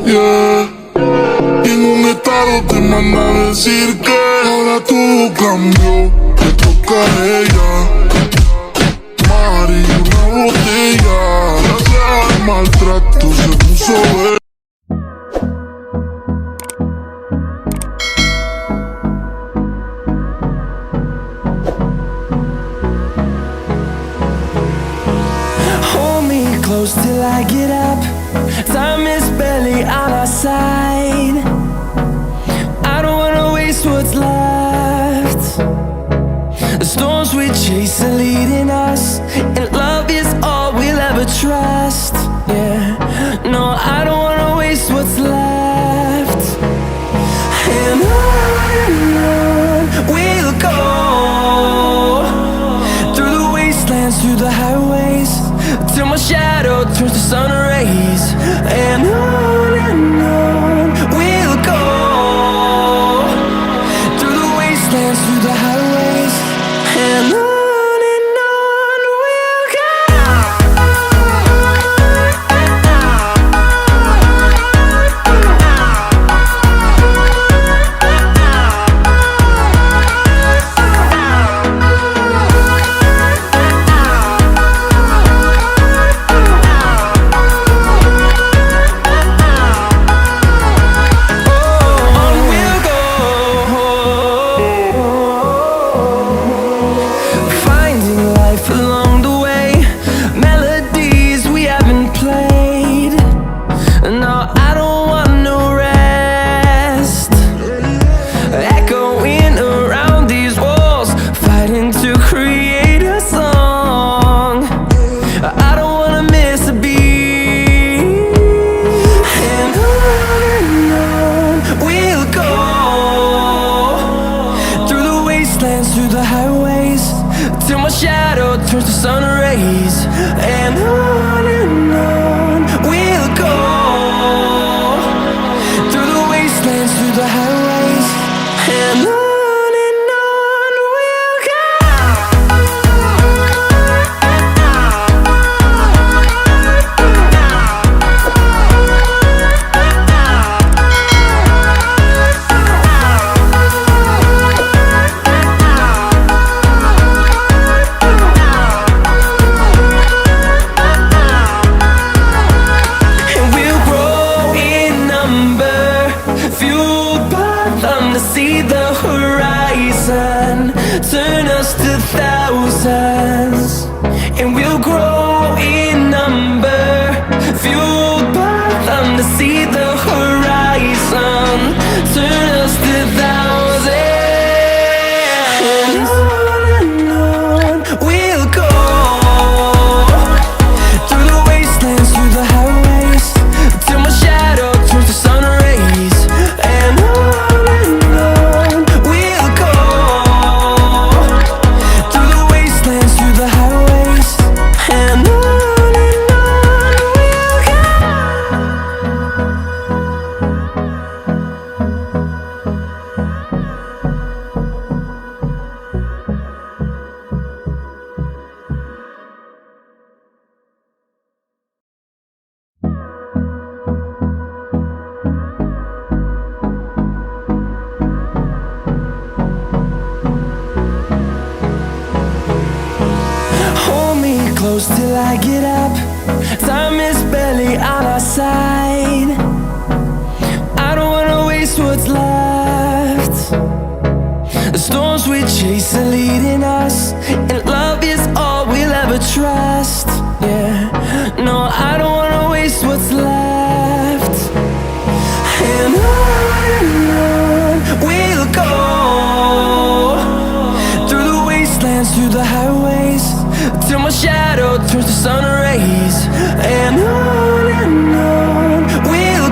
yeah. Y en un estado te manda a decir que ahora todo cambió, te toca a ella. Mari, una botella, gracias al maltrato se puso bella. Close till I get up. Time is barely on our side. I don't wanna waste what's left. The storms we chase are leading us, and love is all we'll ever trust. Yeah, no, I don't wanna waste what's left. And on we'll go, through the wastelands, through the highways, till my shadow turns to sun rays. And on we'll go, through the wastelands, through the highways. And on we'll go. Through the highways, till my shadow turns to sun rays. And on we'll go, through the wastelands, through the highways. And on we'll go. See the horizon turn us to thousands, and we'll grow in number, fueled by them to see the horizon turn us to thousands. And on we'll go, through the wastelands, through the highways, till my shadow turns to sun rays. And close till I get up. Time is barely on our side. I don't wanna waste what's left. The storms we chase are leading us, and love is all we'll ever trust. Yeah, no, I don't wanna waste what's left. And on we'll go, through the wastelands, through the highways, till my shadow turns to sun rays. And on we'll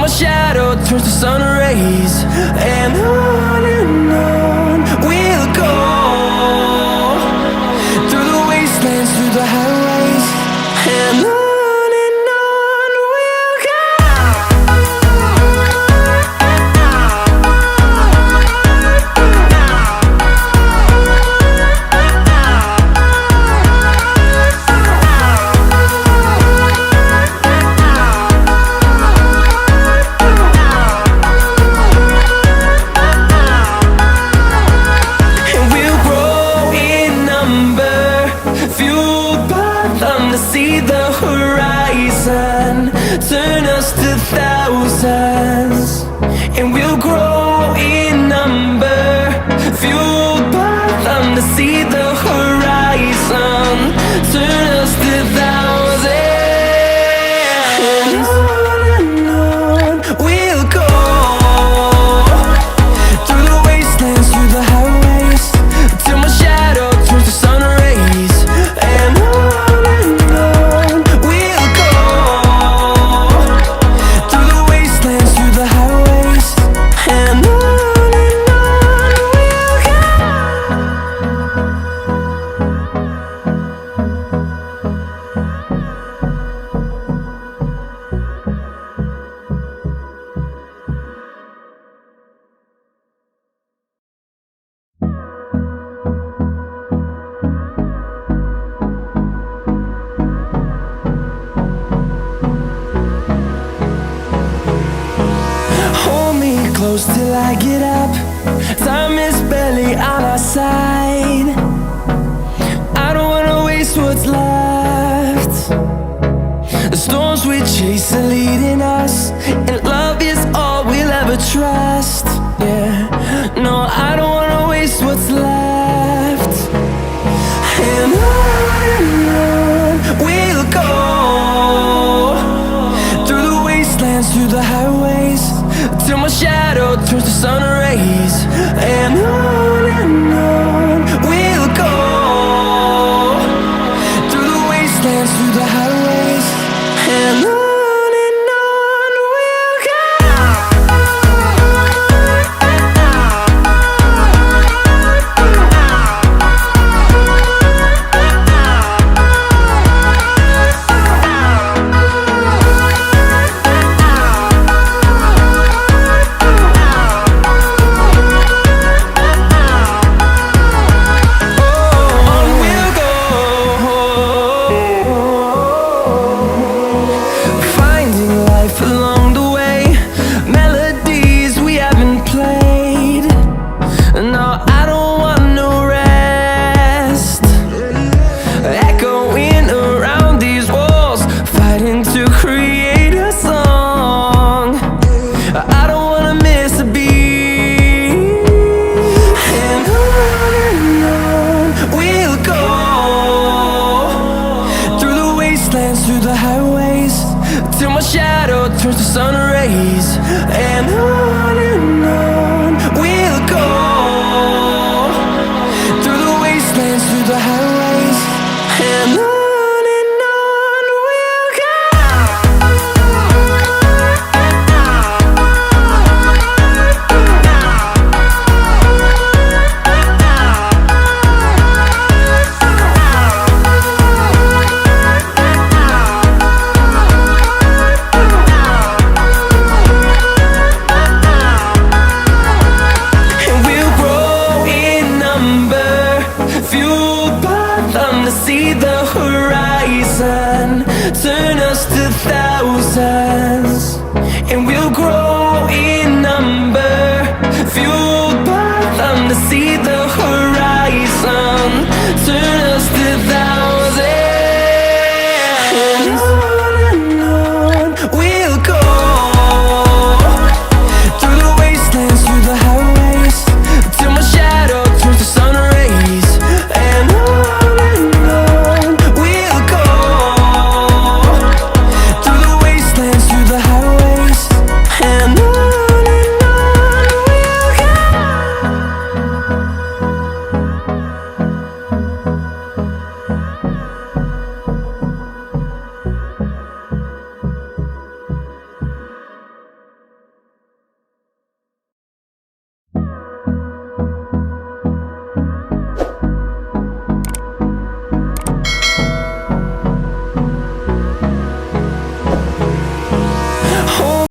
my shadow turns to sun rays. And on we'll go, through the wastelands, through the highways. And on we'll go. See the horizon, turn us to thousands, and we'll grow in number, fueled by them to see the horizon, turn us to thousands. And on we'll go, through the wastelands, through the highways, till my shadow turns to sun rays. And close till I get up. Time is barely on our side. I don't wanna waste what's left. The storms we chase are leading us, and love is all we'll ever trust. Yeah, no, I don't wanna waste what's left. And on we'll go, through the wastelands, through the highways, till my shadow turns to sun rays. And on we'll go, through the wastelands, through the highways. And on we'll go. Through the highways, till my shadow turns to sun rays. And on we'll go, through the wastelands, through the highways. And on we'll go. See the horizon, turn us to thousands, and we'll grow